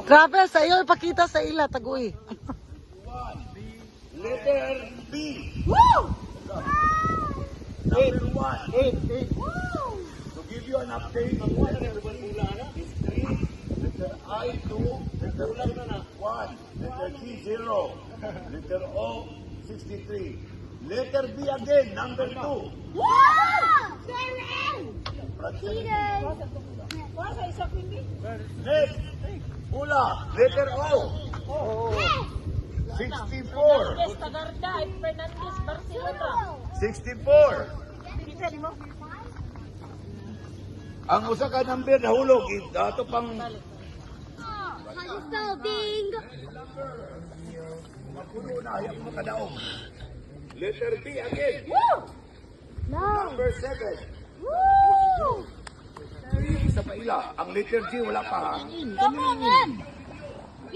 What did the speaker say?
Travel, sa iyo ipakita sa ila, taguy. Letter B. Woo! Number 1. 8. To give you an update, letter B is 3. Letter I 2. Letter E 1. Letter T 0. Letter O 63. Letter B again, number 2. Woo! Next, Ula, letter O. 64. Tagarda, Fernandez, Barcelona. 64. Ang usa ka number nahulog, ato pang Spelling. mapuno na, ayaw mo kadaog. Letter B again. Woo! No. Number 7. Woo! Isa pa ila. Ang letter G wala pa. Come on. B.